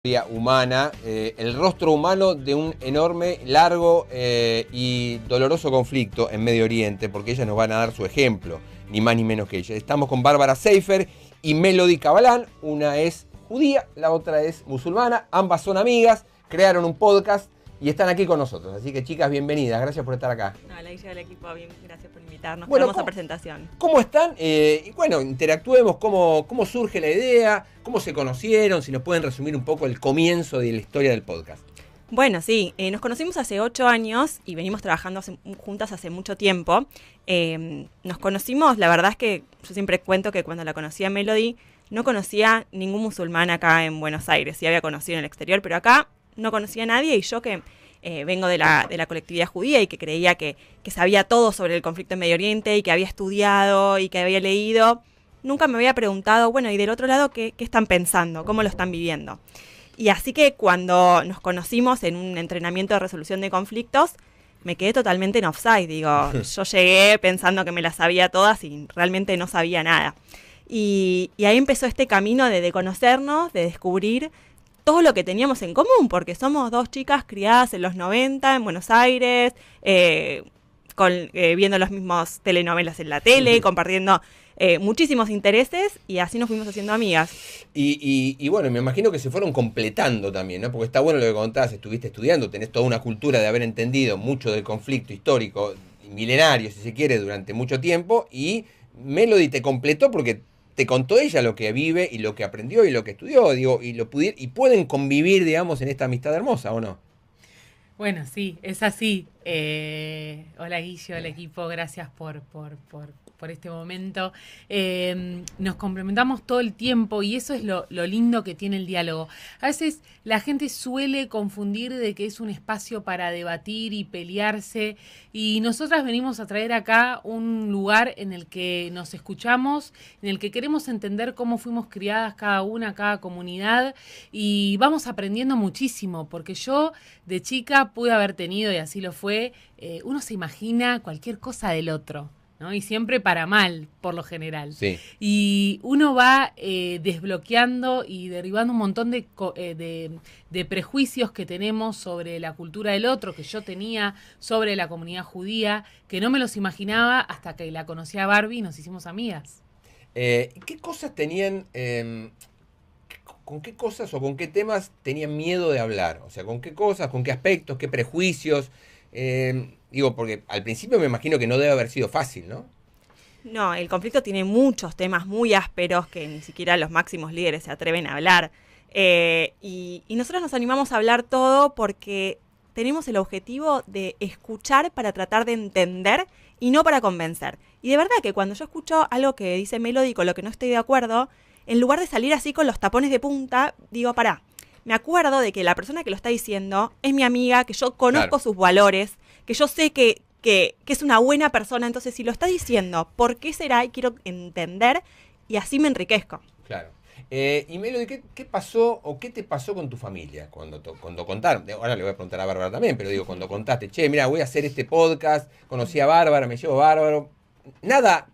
Historia humana, el rostro humano de un enorme, largo y doloroso conflicto en Medio Oriente, porque ellas nos van a dar su ejemplo, ni más ni menos que ella. Estamos con Bárbara Seifer y Melody Cabalán, una es judía, la otra es musulmana, ambas son amigas, crearon un podcast y están aquí con nosotros. Así que chicas, bienvenidas, gracias por estar acá. Hola, Guille del equipo, bien, gracias por invitarnos. Bueno, Vamos a presentación. ¿Cómo están? Y bueno, interactuemos, cómo surge la idea, cómo se conocieron, si nos pueden resumir un poco el comienzo de la historia del podcast. Bueno, sí, nos conocimos hace 8 años y venimos trabajando juntas hace mucho tiempo. Nos conocimos, la verdad es que yo siempre cuento que cuando la conocí a Melody, no conocía ningún musulmán acá en Buenos Aires. Sí había conocido en el exterior, pero acá no conocía a nadie y yo que vengo de la colectividad judía y que creía que sabía todo sobre el conflicto en Medio Oriente y que había estudiado y que había leído, nunca me había preguntado, bueno, y del otro lado, ¿qué están pensando? ¿Cómo lo están viviendo? Y así que cuando nos conocimos en un entrenamiento de resolución de conflictos, me quedé totalmente en offside. Digo, yo llegué pensando que me las sabía todas y realmente no sabía nada. Y ahí empezó este camino de conocernos, de descubrir todo lo que teníamos en común, porque somos dos chicas criadas en los 90 en Buenos Aires, viendo los mismos telenovelas en la tele, compartiendo muchísimos intereses y así nos fuimos haciendo amigas. Y bueno, me imagino que se fueron completando también, ¿no? Porque está bueno lo que contás, estuviste estudiando, tenés toda una cultura de haber entendido mucho del conflicto histórico, milenario, si se quiere, durante mucho tiempo, y Melody te completó porque te contó ella lo que vive y lo que aprendió y lo que estudió, digo, y pueden convivir, digamos, en esta amistad hermosa, ¿o no? Bueno, sí, es así. Hola Guille, hola equipo, gracias por este momento. Nos complementamos todo el tiempo y eso es lo lindo que tiene el diálogo. A veces la gente suele confundir de que es un espacio para debatir y pelearse y nosotras venimos a traer acá un lugar en el que nos escuchamos, en el que queremos entender cómo fuimos criadas cada una, cada comunidad y vamos aprendiendo muchísimo porque yo de chica pude haber tenido, y así lo fue, uno se imagina cualquier cosa del otro, ¿no? Y siempre para mal, por lo general. Sí. Y uno va desbloqueando y derribando un montón de prejuicios que tenemos sobre la cultura del otro, que yo tenía sobre la comunidad judía, que no me los imaginaba hasta que la conocí a Barbie y nos hicimos amigas. ¿Qué cosas tenían... ¿Con qué cosas o con qué temas tenían miedo de hablar? O sea, ¿con qué cosas, con qué aspectos, qué prejuicios? Digo, porque al principio me imagino que no debe haber sido fácil, ¿no? No, el conflicto tiene muchos temas muy ásperos que ni siquiera los máximos líderes se atreven a hablar. Y nosotros nos animamos a hablar todo porque tenemos el objetivo de escuchar para tratar de entender y no para convencer. Y de verdad que cuando yo escucho algo que dice Melody con lo que no estoy de acuerdo, en lugar de salir así con los tapones de punta, digo, pará, me acuerdo de que la persona que lo está diciendo es mi amiga, que yo conozco sus valores, que yo sé que es una buena persona, entonces si lo está diciendo, ¿por qué será? Y quiero entender y así me enriquezco. Claro. Y Melody, ¿qué pasó o qué te pasó con tu familia cuando contaron? Ahora le voy a preguntar a Bárbara también, pero digo, cuando contaste, che, mira, voy a hacer este podcast, conocí a Bárbara, me llevo bárbaro. Nada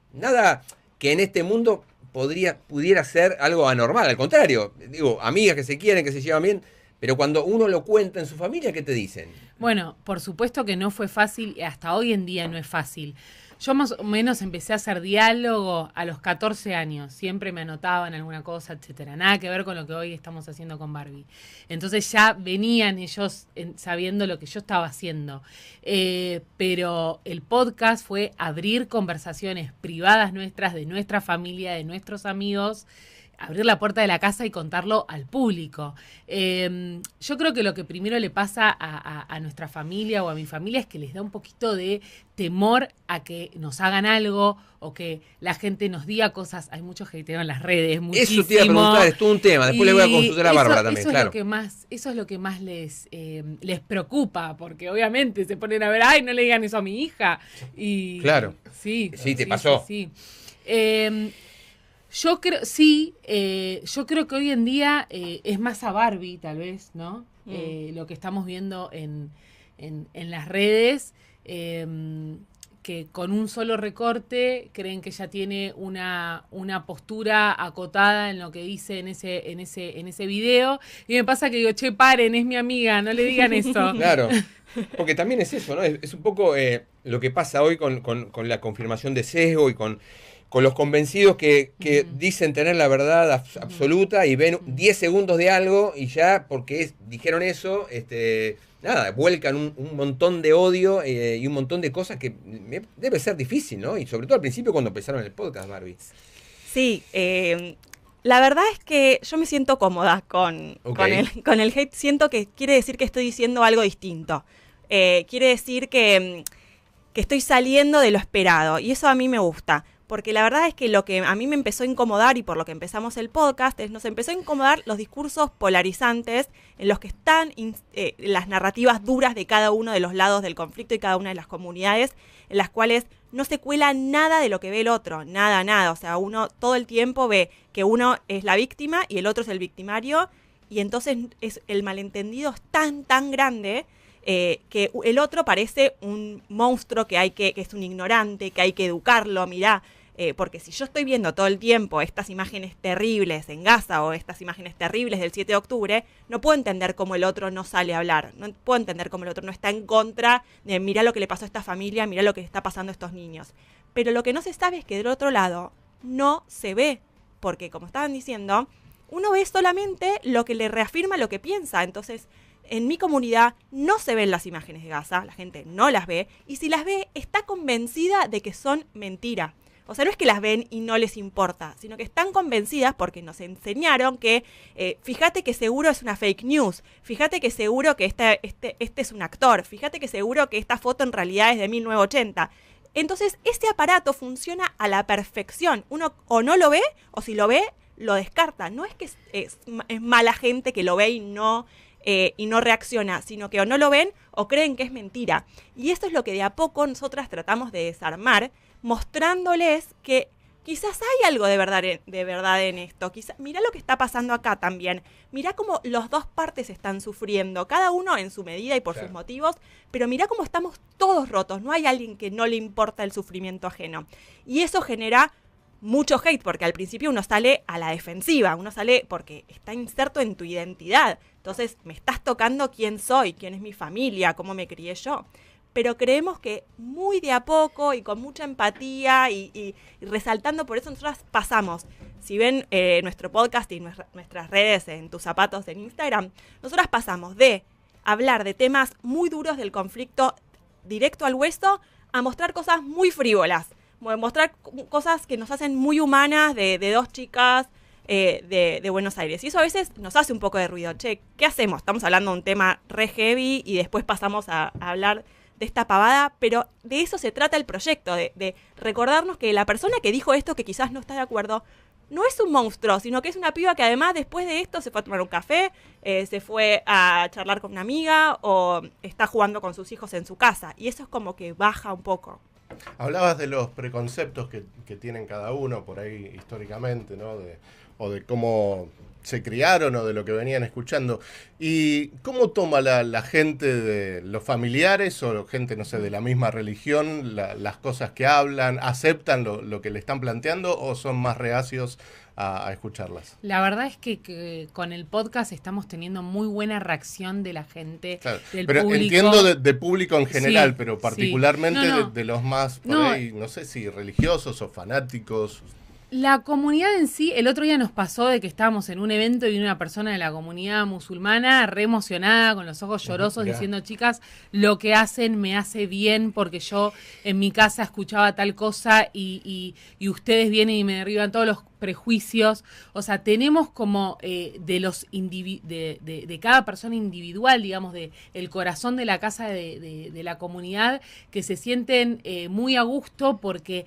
que en este mundo pudiera ser algo anormal, al contrario, digo, amigas que se quieren, que se llevan bien, pero cuando uno lo cuenta en su familia, ¿qué te dicen? Bueno, por supuesto que no fue fácil y hasta hoy en día no es fácil. Yo más o menos empecé a hacer diálogo a los 14 años. Siempre me anotaban alguna cosa, etcétera. Nada que ver con lo que hoy estamos haciendo con Barbie. Entonces ya venían ellos sabiendo lo que yo estaba haciendo. Pero el podcast fue abrir conversaciones privadas nuestras, de nuestra familia, de nuestros amigos, abrir la puerta de la casa y contarlo al público. Yo creo que lo que primero le pasa a nuestra familia o a mi familia es que les da un poquito de temor a que nos hagan algo o que la gente nos diga cosas. Hay mucho hateo en las redes, muchísimo. Eso te iba a preguntar, es todo un tema. Después le voy a consultar a Bárbara también, eso claro. Eso es lo que más les preocupa, porque obviamente se ponen a ver, ay, no le digan eso a mi hija. Y claro. Sí, te pasó. Sí. Yo creo que hoy en día es más a Barbie, tal vez, ¿no? Lo que estamos viendo en las redes, que con un solo recorte creen que ella tiene una postura acotada en lo que dice en ese video. Y me pasa que digo, che, paren, es mi amiga, no le digan eso. Claro, porque también es eso, ¿no? Es un poco lo que pasa hoy con la confirmación de sesgo y con los convencidos que dicen tener la verdad absoluta y ven 10 segundos de algo y ya porque dijeron eso, nada, vuelcan un montón de odio y un montón de cosas que debe ser difícil, ¿no? Y sobre todo al principio cuando empezaron el podcast, Barbie. Sí, la verdad es que yo me siento cómoda con el hate. Siento que quiere decir que estoy diciendo algo distinto. Quiere decir que estoy saliendo de lo esperado. Y eso a mí me gusta. Porque la verdad es que lo que a mí me empezó a incomodar y por lo que empezamos el podcast es nos empezó a incomodar los discursos polarizantes en los que están las narrativas duras de cada uno de los lados del conflicto y cada una de las comunidades en las cuales no se cuela nada de lo que ve el otro, nada. O sea, uno todo el tiempo ve que uno es la víctima y el otro es el victimario y entonces el malentendido es tan grande que el otro parece un monstruo que es un ignorante, que hay que educarlo, mirá. Porque si yo estoy viendo todo el tiempo estas imágenes terribles en Gaza o estas imágenes terribles del 7 de octubre, no puedo entender cómo el otro no sale a hablar, no puedo entender cómo el otro no está en contra de mirá lo que le pasó a esta familia, mirá lo que le está pasando a estos niños. Pero lo que no se sabe es que del otro lado no se ve, porque como estaban diciendo, uno ve solamente lo que le reafirma lo que piensa. Entonces, en mi comunidad no se ven las imágenes de Gaza, la gente no las ve, y si las ve está convencida de que son mentira. O sea, no es que las ven y no les importa, sino que están convencidas porque nos enseñaron que, fíjate que seguro es una fake news, fíjate que seguro que este es un actor, fíjate que seguro que esta foto en realidad es de 1980. Entonces, ese aparato funciona a la perfección. Uno o no lo ve, o si lo ve, lo descarta. No es que es mala gente que lo ve y no reacciona, sino que o no lo ven o creen que es mentira. Y eso es lo que de a poco nosotras tratamos de desarmar, mostrándoles que quizás hay algo de verdad en esto. Mirá lo que está pasando acá también. Mirá cómo las dos partes están sufriendo, cada uno en su medida y por sus motivos, pero mirá cómo estamos todos rotos. No hay alguien que no le importa el sufrimiento ajeno. Y eso genera mucho hate, porque al principio uno sale a la defensiva, uno sale porque está inserto en tu identidad. Entonces, me estás tocando quién soy, quién es mi familia, cómo me crié yo. Pero creemos que muy de a poco y con mucha empatía y resaltando, por eso nosotras pasamos. Si ven nuestro podcast y nuestras redes en Tus Zapatos en Instagram, nosotras pasamos de hablar de temas muy duros del conflicto directo al hueso a mostrar cosas muy frívolas. Mostrar cosas que nos hacen muy humanas de dos chicas de Buenos Aires. Y eso a veces nos hace un poco de ruido. Che, ¿qué hacemos? Estamos hablando de un tema re heavy y después pasamos a hablar de esta pavada, pero de eso se trata el proyecto, de recordarnos que la persona que dijo esto, que quizás no está de acuerdo, no es un monstruo, sino que es una piba que además después de esto se fue a tomar un café, se fue a charlar con una amiga o está jugando con sus hijos en su casa. Y eso es como que baja un poco. Hablabas de los preconceptos que tienen cada uno por ahí históricamente, ¿no? O de cómo se criaron o de lo que venían escuchando. ¿Y cómo toma la gente de los familiares o gente, no sé, de la misma religión, las cosas que hablan? ¿Aceptan lo que le están planteando o son más reacios a escucharlas? La verdad es que con el podcast estamos teniendo muy buena reacción de la gente, claro, del pero público. Entiendo de público en general, Sí, pero particularmente sí. No. De los más, por ahí, no sé si religiosos o fanáticos. La comunidad en sí, el otro día nos pasó de que estábamos en un evento y vino una persona de la comunidad musulmana re emocionada, con los ojos llorosos, diciendo, chicas, lo que hacen me hace bien porque yo en mi casa escuchaba tal cosa y ustedes vienen y me derriban todos los prejuicios. O sea, tenemos como de cada persona individual, digamos, de el corazón de la casa de la comunidad, que se sienten muy a gusto porque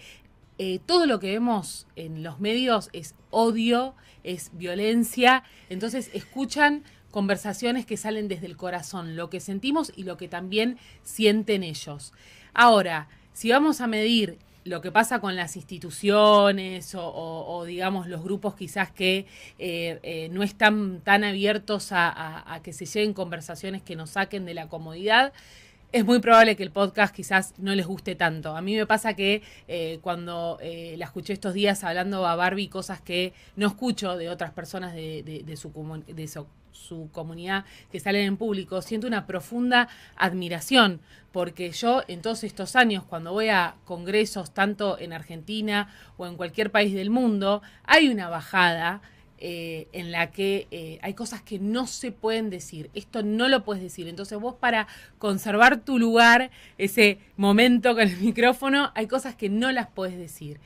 todo lo que vemos en los medios es odio, es violencia, entonces escuchan conversaciones que salen desde el corazón, lo que sentimos y lo que también sienten ellos. Ahora, si vamos a medir lo que pasa con las instituciones o digamos los grupos quizás que no están tan abiertos a que se lleguen conversaciones que nos saquen de la comodidad, es muy probable que el podcast quizás no les guste tanto. A mí me pasa que cuando la escuché estos días hablando a Barbie cosas que no escucho de otras personas de su comunidad que salen en público, siento una profunda admiración, porque yo en todos estos años, cuando voy a congresos, tanto en Argentina o en cualquier país del mundo, hay una bajada en la que hay cosas que no se pueden decir. Esto no lo puedes decir. Entonces vos, para conservar tu lugar, ese momento con el micrófono, hay cosas que no las puedes decir.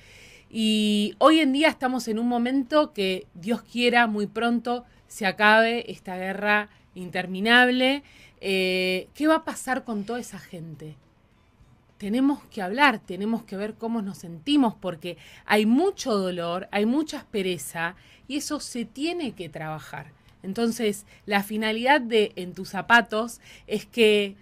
Y hoy en día estamos en un momento que Dios quiera muy pronto se acabe esta guerra interminable. ¿Qué va a pasar con toda esa gente? Tenemos que hablar, tenemos que ver cómo nos sentimos, porque hay mucho dolor, hay mucha aspereza, y eso se tiene que trabajar. Entonces, la finalidad de En tus zapatos es que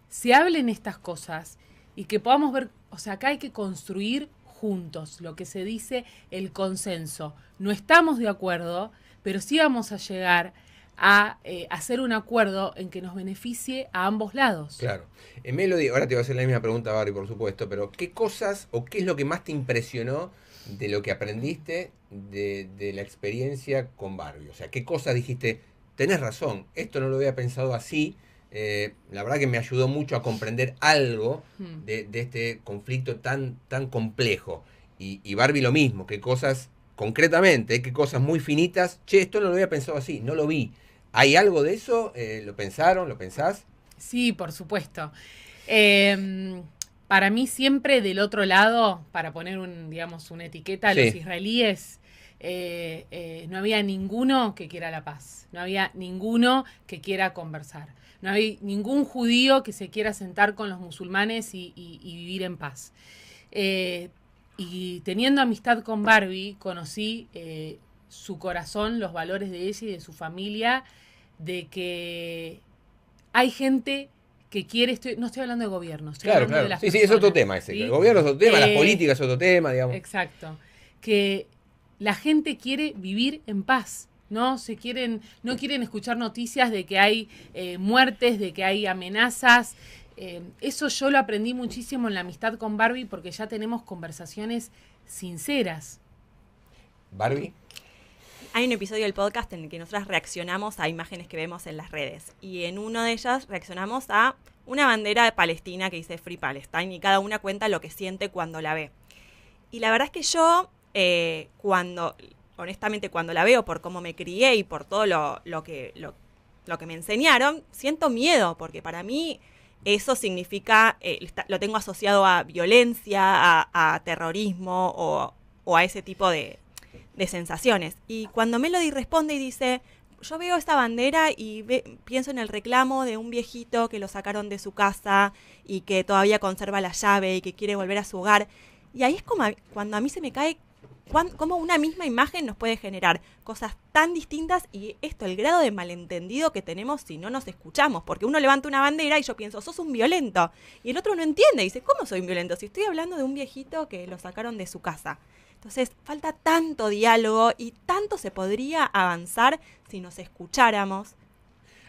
se hablen estas cosas y que podamos ver, o sea, acá hay que construir juntos, lo que se dice el consenso. No estamos de acuerdo, pero sí vamos a llegar a hacer un acuerdo en que nos beneficie a ambos lados. Claro. Melody, ahora te voy a hacer la misma pregunta, Barbie, por supuesto, pero ¿qué cosas o qué es lo que más te impresionó de lo que aprendiste de la experiencia con Barbie? O sea, ¿qué cosas dijiste? Tenés razón, esto no lo había pensado así. La verdad que me ayudó mucho a comprender algo de este conflicto tan complejo. Y Barbie lo mismo, qué cosas concretamente, qué cosas muy finitas. Che, esto no lo había pensado así, no lo vi. ¿Hay algo de eso? ¿Lo pensaron? ¿Lo pensás? Sí, por supuesto. Para mí siempre del otro lado, para poner una etiqueta, Sí. los israelíes, no había ninguno que quiera la paz, no había ninguno que quiera conversar, no había ningún judío que se quiera sentar con los musulmanes y vivir en paz. Y teniendo amistad con Barbie, conocí su corazón, los valores de ella y de su familia, de que hay gente que quiere, no estoy hablando de gobierno, estoy Claro, hablando claro. de las Sí, personas, es otro tema ese. ¿sí? El gobierno es otro tema, las políticas es otro tema, digamos. Exacto. Que la gente quiere vivir en paz. No quieren escuchar noticias de que hay muertes, de que hay amenazas. Eso yo lo aprendí muchísimo en la amistad con Barbie, porque ya tenemos conversaciones sinceras. Barbie. Hay un episodio del podcast en el que nosotras reaccionamos a imágenes que vemos en las redes. Y en uno de ellas reaccionamos a una bandera de Palestina que dice Free Palestine, y cada una cuenta lo que siente cuando la ve. Y la verdad es que yo, honestamente, cuando la veo, por cómo me crié y por todo lo que me enseñaron, siento miedo, porque para mí eso significa, lo tengo asociado a violencia, a terrorismo o a ese tipo de sensaciones. Y cuando Melody responde y dice, yo veo esta bandera y pienso en el reclamo de un viejito que lo sacaron de su casa y que todavía conserva la llave y que quiere volver a su hogar. Y ahí es como cuando a mí se me cae cómo una misma imagen nos puede generar cosas tan distintas, y esto, el grado de malentendido que tenemos si no nos escuchamos, porque uno levanta una bandera y yo pienso, sos un violento, y el otro no entiende, dice, ¿cómo soy un violento? Si estoy hablando de un viejito que lo sacaron de su casa. Entonces, falta tanto diálogo y tanto se podría avanzar si nos escucháramos.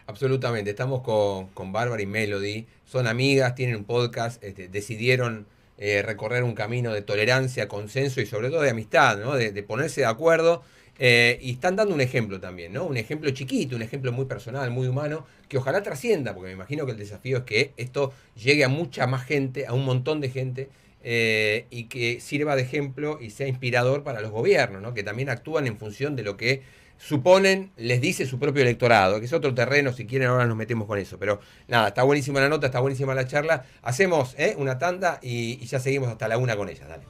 Absolutamente, estamos con Bárbara y Melody, son amigas, tienen un podcast, decidieron recorrer un camino de tolerancia, consenso y sobre todo de amistad, ¿no? De ponerse de acuerdo, y están dando un ejemplo también, ¿no? Un ejemplo chiquito, un ejemplo muy personal, muy humano, que ojalá trascienda, porque me imagino que el desafío es que esto llegue a mucha más gente, a un montón de gente, y que sirva de ejemplo y sea inspirador para los gobiernos, ¿no? Que también actúan en función de lo que suponen, les dice su propio electorado, que es otro terreno, si quieren ahora nos metemos con eso, pero nada, está buenísima la nota, está buenísima la charla, hacemos una tanda y ya seguimos hasta la 1 con ella, dale.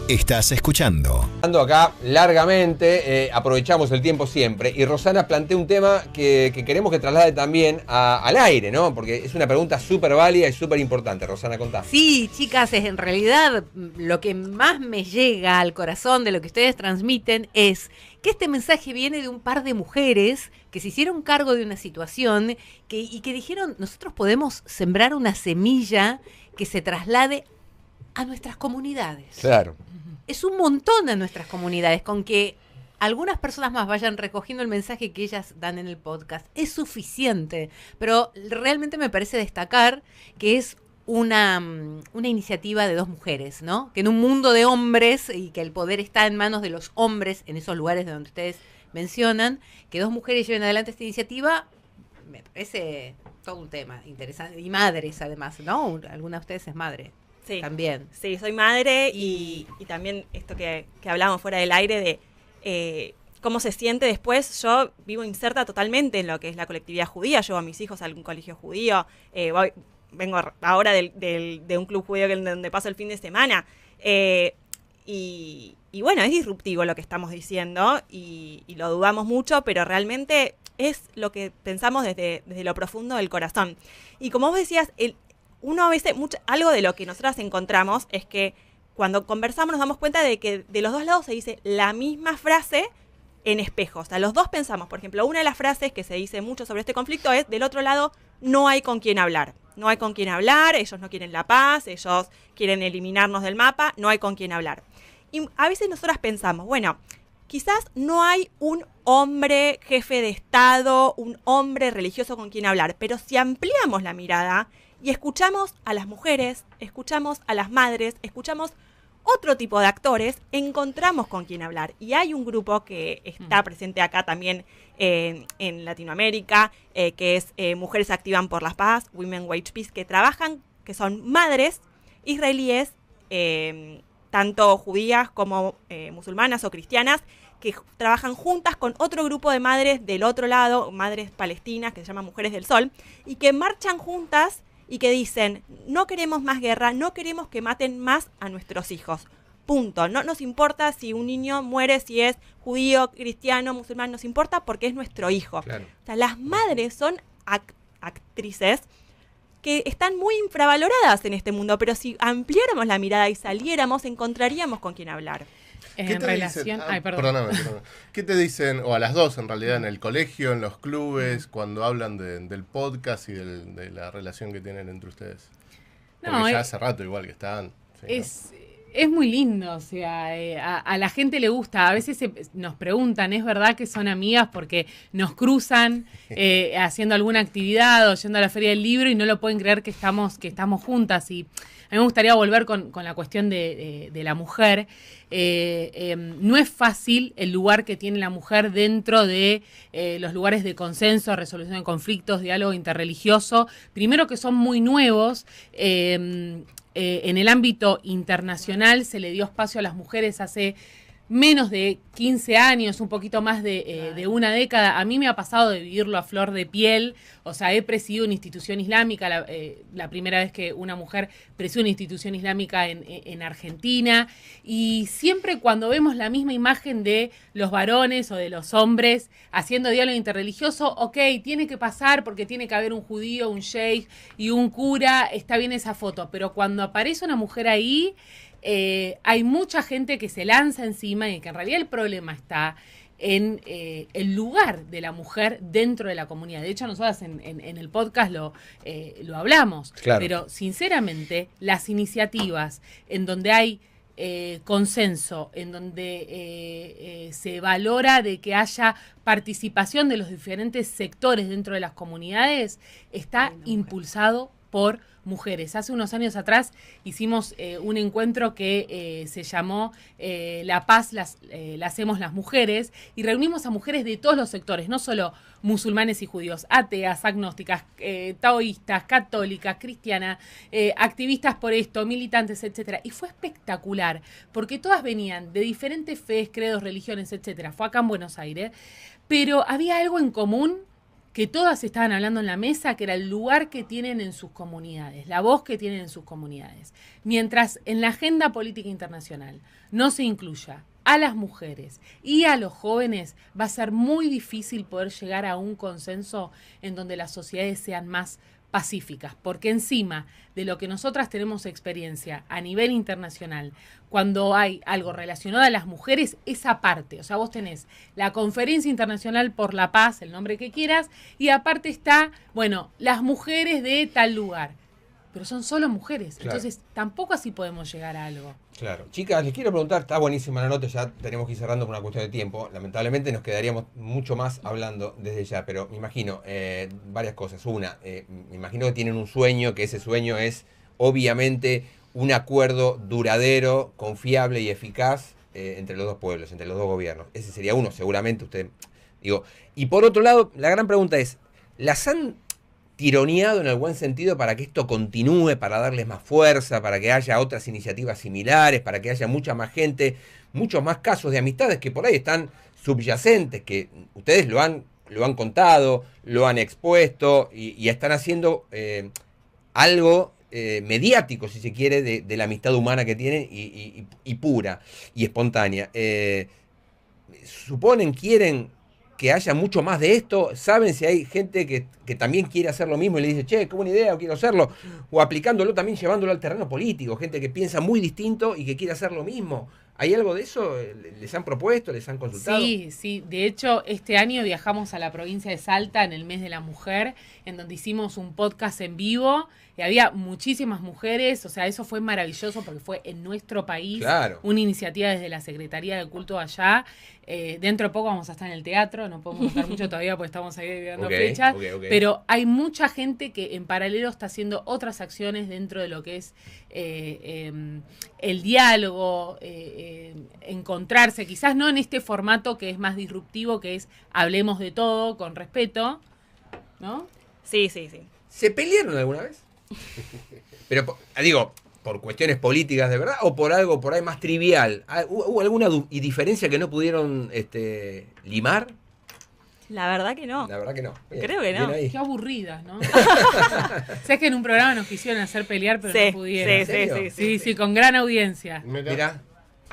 Estás escuchando. Ando acá largamente, aprovechamos el tiempo siempre, y Rosana plantea un tema que queremos que traslade también al aire, ¿no? Porque es una pregunta súper válida y súper importante. Rosana, contá. Sí, chicas, en realidad lo que más me llega al corazón de lo que ustedes transmiten es que este mensaje viene de un par de mujeres que se hicieron cargo de una situación y que dijeron, nosotros podemos sembrar una semilla que se traslade a nuestras comunidades. Claro. Es un montón a nuestras comunidades, con que algunas personas más vayan recogiendo el mensaje que ellas dan en el podcast es suficiente, pero realmente me parece destacar que es una iniciativa de dos mujeres, ¿no? Que en un mundo de hombres y que el poder está en manos de los hombres en esos lugares de donde ustedes mencionan, que dos mujeres lleven adelante esta iniciativa, me parece todo un tema interesante. Y madres, además, ¿no? Alguna de ustedes es madre. Sí. También. Sí, soy madre y también esto que hablábamos fuera del aire de cómo se siente después. Yo vivo inserta totalmente en lo que es la colectividad judía, llevo a mis hijos a algún colegio judío, vengo ahora de un club judío donde paso el fin de semana. Y bueno, es disruptivo lo que estamos diciendo y lo dudamos mucho, pero realmente es lo que pensamos desde lo profundo del corazón. Y como vos decías, uno a veces, algo de lo que nosotras encontramos es que cuando conversamos nos damos cuenta de que de los dos lados se dice la misma frase en espejos. O sea, los dos pensamos, por ejemplo, una de las frases que se dice mucho sobre este conflicto es, del otro lado, no hay con quién hablar. No hay con quién hablar, ellos no quieren la paz, ellos quieren eliminarnos del mapa, no hay con quién hablar. Y a veces nosotras pensamos, bueno, quizás no hay un hombre jefe de Estado, un hombre religioso con quien hablar, pero si ampliamos la mirada y escuchamos a las mujeres, escuchamos a las madres, escuchamos otro tipo de actores, encontramos con quién hablar. Y hay un grupo que está presente acá también en Latinoamérica, que es Mujeres Activan por la Paz, Women Wage Peace, que trabajan, que son madres israelíes, tanto judías como musulmanas o cristianas, que trabajan juntas con otro grupo de madres del otro lado, madres palestinas, que se llaman Mujeres del Sol, y que marchan juntas y que dicen, no queremos más guerra, no queremos que maten más a nuestros hijos. Punto. No nos importa si un niño muere, si es judío, cristiano, musulmán, nos importa porque es nuestro hijo. Claro. O sea, las madres son actrices que están muy infravaloradas en este mundo, pero si ampliáramos la mirada y saliéramos, encontraríamos con quién hablar. En relación... Dicen? Ay, perdón. Perdóname. ¿Qué te dicen, o a las dos en realidad, en el colegio, en los clubes, cuando hablan del podcast y de la relación que tienen entre ustedes? Porque No, ya hace rato igual que están. Sí, es muy lindo, o sea, a la gente le gusta. A veces nos preguntan, ¿es verdad que son amigas? Porque nos cruzan haciendo alguna actividad o yendo a la Feria del Libro y no lo pueden creer que estamos juntas. Y a mí me gustaría volver con la cuestión de la mujer. No es fácil el lugar que tiene la mujer dentro de los lugares de consenso, resolución de conflictos, diálogo interreligioso. Primero que son muy nuevos. En el ámbito internacional se le dio espacio a las mujeres hace menos de 15 años, un poquito más de una década. A mí me ha pasado de vivirlo a flor de piel. O sea, he presidido una institución islámica, la primera vez que una mujer presidió una institución islámica en Argentina. Y siempre cuando vemos la misma imagen de los varones o de los hombres haciendo diálogo interreligioso, ok, tiene que pasar porque tiene que haber un judío, un sheikh y un cura, está bien esa foto. Pero cuando aparece una mujer ahí... hay mucha gente que se lanza encima y que en realidad el problema está en el lugar de la mujer dentro de la comunidad. De hecho, nosotras en el podcast lo hablamos. Claro. Pero, sinceramente, las iniciativas en donde hay consenso, en donde se valora de que haya participación de los diferentes sectores dentro de las comunidades, está impulsado por mujeres. Hace unos años atrás hicimos un encuentro que se llamó La Paz la hacemos las mujeres, y reunimos a mujeres de todos los sectores, no solo musulmanes y judíos, ateas, agnósticas, taoístas, católicas, cristianas, activistas por esto, militantes, etcétera. Y fue espectacular, porque todas venían de diferentes fees, credos, religiones, etcétera. Fue acá en Buenos Aires, pero había algo en común que todas estaban hablando en la mesa, que era el lugar que tienen en sus comunidades, la voz que tienen en sus comunidades. Mientras en la agenda política internacional no se incluya a las mujeres y a los jóvenes, va a ser muy difícil poder llegar a un consenso en donde las sociedades sean más pacíficas, porque encima de lo que nosotras tenemos experiencia a nivel internacional, cuando hay algo relacionado a las mujeres, esa parte, o sea, vos tenés la Conferencia Internacional por la Paz, el nombre que quieras, y aparte está, bueno, las mujeres de tal lugar. pero son solo mujeres. Claro. Entonces, tampoco así podemos llegar a algo. Claro. Chicas, les quiero preguntar, está buenísima la nota, ya tenemos que ir cerrando por una cuestión de tiempo. Lamentablemente nos quedaríamos mucho más hablando desde ya, pero me imagino varias cosas. Una, me imagino que tienen un sueño, que ese sueño es obviamente un acuerdo duradero, confiable y eficaz entre los dos pueblos, entre los dos gobiernos. Ese sería uno, seguramente usted... Digo, y por otro lado, la gran pregunta es, ¿las han tironeado en el buen sentido para que esto continúe, para darles más fuerza, para que haya otras iniciativas similares, para que haya mucha más gente, muchos más casos de amistades que por ahí están subyacentes, que ustedes lo han contado, lo han expuesto y están haciendo algo mediático, si se quiere, de la amistad humana que tienen y pura y espontánea? ¿Suponen, quieren que haya mucho más de esto? ¿Saben si hay gente que también quiere hacer lo mismo y le dice, che, qué buena idea, quiero hacerlo? O aplicándolo también, llevándolo al terreno político, gente que piensa muy distinto y que quiere hacer lo mismo. ¿Hay algo de eso? ¿Les han propuesto? ¿Les han consultado? Sí. De hecho, este año viajamos a la provincia de Salta en el mes de la mujer, en donde hicimos un podcast en vivo y había muchísimas mujeres. O sea, eso fue maravilloso porque fue en nuestro país. Claro. Una iniciativa desde la Secretaría de Culto allá. Dentro de poco vamos a estar en el teatro, no podemos contar mucho todavía porque estamos ahí dando fechas. Ok. Pero hay mucha gente que en paralelo está haciendo otras acciones dentro de lo que es el diálogo, encontrarse, quizás no en este formato que es más disruptivo, que es hablemos de todo con respeto, ¿no? Sí. ¿Se pelearon alguna vez? Pero, digo, ¿por cuestiones políticas de verdad o por algo por ahí más trivial? ¿Hubo alguna diferencia que no pudieron limar? La verdad que no. La verdad que no. Bien, Creo que no. bien ahí. Qué aburridas, ¿no? Sé que en un programa nos quisieron hacer pelear, pero no pudieron. Sí, con gran audiencia. Mirá,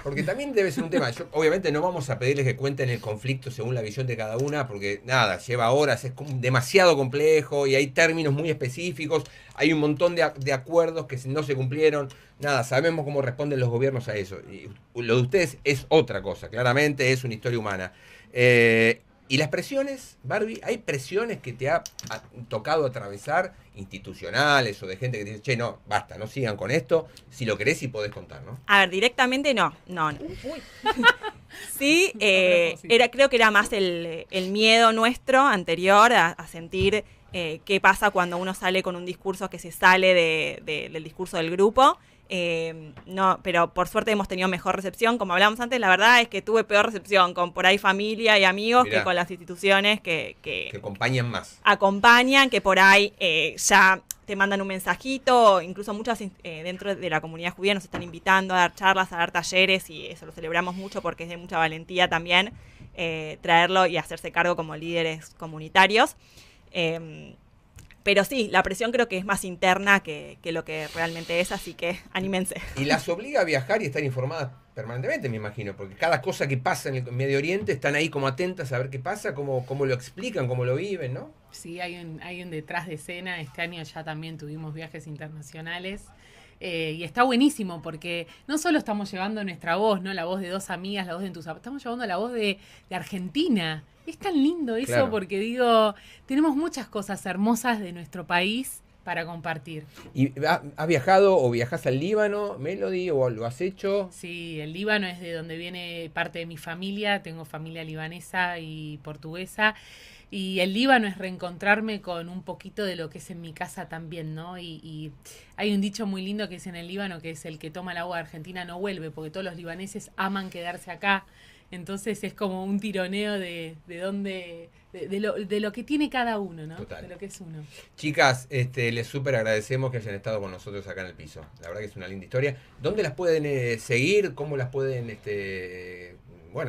porque también debe ser un tema. Obviamente no vamos a pedirles que cuenten el conflicto según la visión de cada una, porque nada, lleva horas, es demasiado complejo y hay términos muy específicos, hay un montón de acuerdos que no se cumplieron. Nada, sabemos cómo responden los gobiernos a eso. Y lo de ustedes es otra cosa, claramente es una historia humana. ¿Y las presiones, Barbie? ¿Hay presiones que te ha tocado atravesar, institucionales o de gente que te dice, che, no, basta, no sigan con esto? Si lo querés y podés contar, ¿no? A ver, directamente no. Uy. Sí, propósito. creo que era más el miedo nuestro anterior a sentir qué pasa cuando uno sale con un discurso que se sale del discurso del grupo. No, pero por suerte hemos tenido mejor recepción. Como hablábamos antes, la verdad es que tuve peor recepción con por ahí familia y amigos Mirá. que con las instituciones que acompañan más. acompañan, que por ahí ya te mandan un mensajito. Incluso muchas dentro de la comunidad judía nos están invitando a dar charlas, a dar talleres, y eso lo celebramos mucho porque es de mucha valentía también traerlo y hacerse cargo como líderes comunitarios. Pero sí, la presión creo que es más interna que lo que realmente es, así que anímense. Y las obliga a viajar y estar informadas permanentemente, me imagino, porque cada cosa que pasa en el Medio Oriente están ahí como atentas a ver qué pasa, cómo lo explican, cómo lo viven, ¿no? Sí, hay un detrás de escena. Este año ya también tuvimos viajes internacionales. Y está buenísimo porque no solo estamos llevando nuestra voz, ¿no? La voz de dos amigas, la voz de entusiasmo, estamos llevando la voz de Argentina. Es tan lindo eso, Claro. porque digo, tenemos muchas cosas hermosas de nuestro país para compartir. ¿Y has viajado o viajás al Líbano, Melody, o lo has hecho? Sí, el Líbano es de donde viene parte de mi familia. Tengo familia libanesa y portuguesa. Y el Líbano es reencontrarme con un poquito de lo que es en mi casa también, ¿no? Y hay un dicho muy lindo que es en el Líbano, que es el que toma el agua de Argentina no vuelve, porque todos los libaneses aman quedarse acá. Entonces es como un tironeo de dónde, de lo que tiene cada uno, ¿no? Total. De lo que es uno. Chicas, les súper agradecemos que hayan estado con nosotros acá en el piso. La verdad que es una linda historia. ¿Dónde las pueden seguir? ¿Cómo las pueden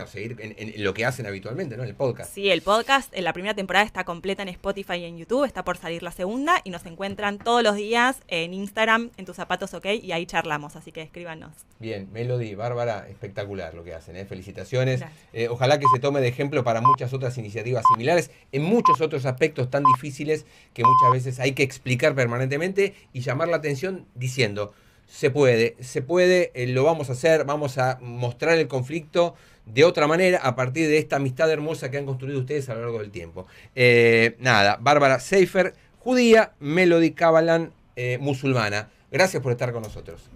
seguir en lo que hacen habitualmente, ¿no? En el podcast. Sí, el podcast en la primera temporada está completa en Spotify y en YouTube, está por salir la segunda, y nos encuentran todos los días en Instagram, en Tus Zapatos OK, y ahí charlamos, así que escríbanos. Bien, Melody, Bárbara, espectacular lo que hacen, ¿eh? Felicitaciones. Gracias. Ojalá que se tome de ejemplo para muchas otras iniciativas similares, en muchos otros aspectos tan difíciles que muchas veces hay que explicar permanentemente y llamar la atención diciendo, se puede, lo vamos a hacer, vamos a mostrar el conflicto de otra manera a partir de esta amistad hermosa que han construido ustedes a lo largo del tiempo. Bárbara Seifer, judía, Melody Cabalan, musulmana. Gracias por estar con nosotros.